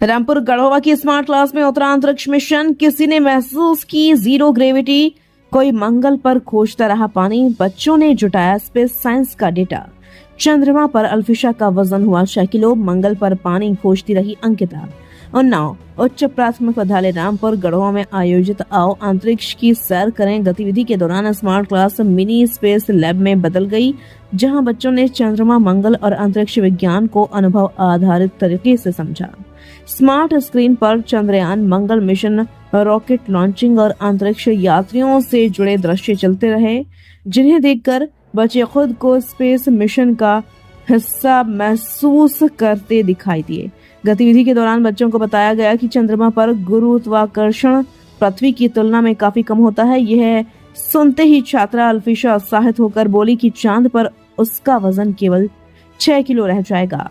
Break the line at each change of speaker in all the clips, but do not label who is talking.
रामपुर गढ़वा की smart class में उतरा अंतरिक्ष मिशन। किसी ने महसूस की जीरो ग्रेविटी, कोई मंगल पर खोजता रहा पानी। बच्चों ने जुटाया स्पेस साइंस का डेटा। चंद्रमा पर अल्फिशा का वजन हुआ 6 किलो। मंगल पर पानी खोजती रही अंकिता। उन्नाव उच्च प्राथमिक विद्यालय रामपुर गढ़वा में आयोजित आओ अंतरिक्ष की सैर करें गतिविधि के दौरान smart class mini space lab में बदल गई, जहां बच्चों ने चंद्रमा, मंगल और अंतरिक्ष विज्ञान को अनुभव आधारित तरीके से समझा। स्मार्ट स्क्रीन पर चंद्रयान, मंगल मिशन, रॉकेट लॉन्चिंग और अंतरिक्ष यात्रियों से जुड़े दृश्य चलते रहे, जिन्हें देखकर बच्चे खुद को स्पेस मिशन का हिस्सा महसूस करते दिखाई दिए। गतिविधि के दौरान बच्चों को बताया गया कि चंद्रमा पर गुरुत्वाकर्षण पृथ्वी की तुलना में काफी कम होता है। यह सुनते ही छात्रा अल्फिशा उत्साहित होकर बोली कि चांद पर उसका वजन केवल 6 किलो रह जाएगा।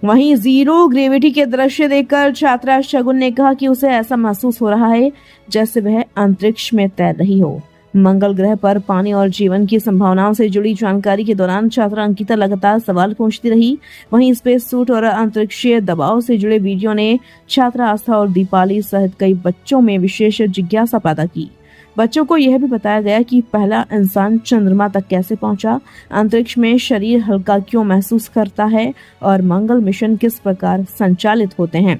वहीं जीरो ग्रेविटी के दृश्य देखकर छात्रा शगुन ने कहा कि उसे ऐसा महसूस हो रहा है जैसे वह अंतरिक्ष में तैर रही हो। मंगल ग्रह पर पानी और जीवन की संभावनाओं से जुड़ी जानकारी के दौरान छात्रा अंकिता लगातार सवाल पूछती रही। वहीं स्पेस सूट और अंतरिक्षीय दबाव से जुड़े वीडियो ने छात्रा आस्था और दीपाली सहित कई बच्चों में विशेष जिज्ञासा पैदा की। बच्चों को यह भी बताया गया कि पहला इंसान चंद्रमा तक कैसे पहुंचा, अंतरिक्ष में शरीर हल्का क्यों महसूस करता है और मंगल मिशन किस प्रकार संचालित होते हैं।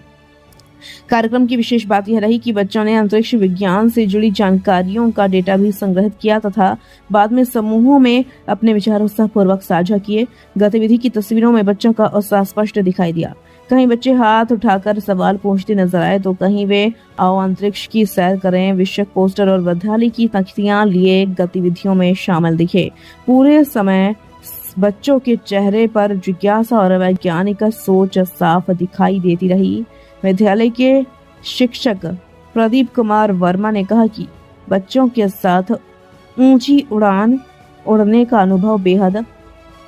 कार्यक्रम की विशेष बात यह रही कि बच्चों ने अंतरिक्ष विज्ञान से जुड़ी जानकारियों का डेटा भी संग्रहित किया तथा बाद में समूहों में अपने विचार उत्साहपूर्वक साझा किए। गतिविधि की तस्वीरों में बच्चों का उत्साह स्पष्ट दिखाई दिया। कहीं बच्चे हाथ उठाकर सवाल पूछते नजर आए तो कहीं वे आओ अंतरिक्ष की सैर करें विषयक पोस्टर और विद्यालय की तख्तियां लिए गतिविधियों में शामिल दिखे। पूरे समय बच्चों के चेहरे पर जिज्ञासा और वैज्ञानिक सोच साफ दिखाई देती रही। विद्यालय के शिक्षक प्रदीप कुमार वर्मा ने कहा कि बच्चों के साथ ऊंची उड़ान उड़ने का अनुभव बेहद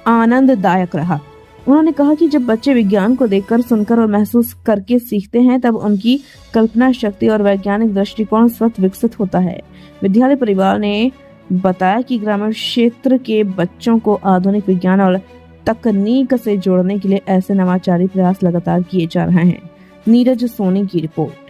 आनंददायक रहा। उन्होंने कहा कि जब बच्चे विज्ञान को देखकर, सुनकर और महसूस करके सीखते हैं तब उनकी कल्पना शक्ति और वैज्ञानिक दृष्टिकोण स्वतः विकसित होता है। विद्यालय परिवार ने बताया कि ग्रामीण क्षेत्र के बच्चों को आधुनिक विज्ञान और तकनीक से जोड़ने के लिए ऐसे नवाचारी प्रयास लगातार किए जा रहे हैं। नीरज सोनी की रिपोर्ट।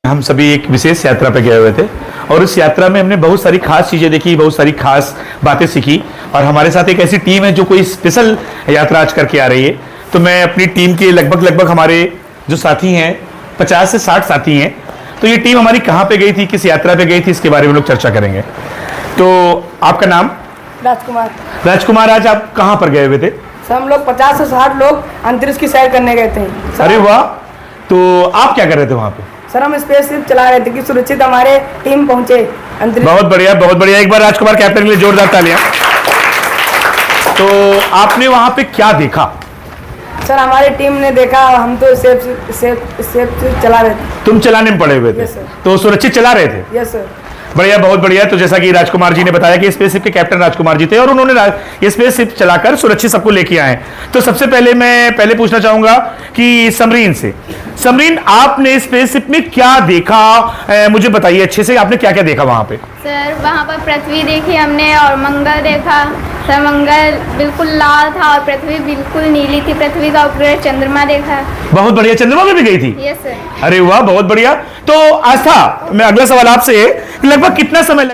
हम सभी एक विशेष यात्रा पे गए हुए थे और उस यात्रा में हमने बहुत सारी खास चीजें देखी, बहुत सारी खास बातें सीखी और हमारे साथ एक ऐसी टीम है जो कोई स्पेशल यात्रा आज करके आ रही है। तो मैं अपनी टीम के लगभग हमारे जो साथी हैं 50 से 60 साथी हैं। तो ये टीम हमारी कहाँ पे गई थी, किस यात्रा पे गई थी, इसके बारे में लोग चर्चा करेंगे। तो आपका नाम? राजकुमार, आज आप कहाँ पर गए हुए थे?
सर हम लोग 50 से 60 लोग अंतरिक्ष की सैर करने गए थे।
अरे वाह, तो आप क्या कर रहे थे वहाँ पे?
सर हम स्पेसशिप चला रहे थे कि सुरक्षित हमारे टीम पहुंचे अंतरिक्ष।
बहुत बढ़िया, बहुत बढ़िया। एक बार राजकुमार कैप्टन के लिए जोरदार तालियां। तो आपने वहाँ पे क्या देखा?
सर हमारी टीम ने देखा, हम तो सेफ चला रहे थे।
तुम चलाने में पड़े हुए थे? तो सुरक्षित चला रहे थे?
Yes sir.
बढ़िया, बहुत बढ़िया। तो जैसा कि राजकुमार जी ने बताया कि स्पेसशिप के कैप्टन राजकुमार जी थे और उन्होंने ये स्पेसशिप चलाकर सुरक्षित सबको लेके आए। तो सबसे पहले मैं पूछना चाहूंगा कि समरीन आपने स्पेसशिप में क्या देखा, मुझे बताइए अच्छे से, आपने क्या क्या देखा वहां पे?
सर वहाँ पर पृथ्वी देखी हमने और मंगल देखा। सर मंगल बिल्कुल लाल था और पृथ्वी बिल्कुल नीली थी। पृथ्वी का उपग्रह चंद्रमा देखा।
बहुत बढ़िया, चंद्रमा में भी गई थी?
Yes sir.
अरे वाह, बहुत बढ़िया। तो आस्था, मैं अगला सवाल आपसे, लगभग कितना समय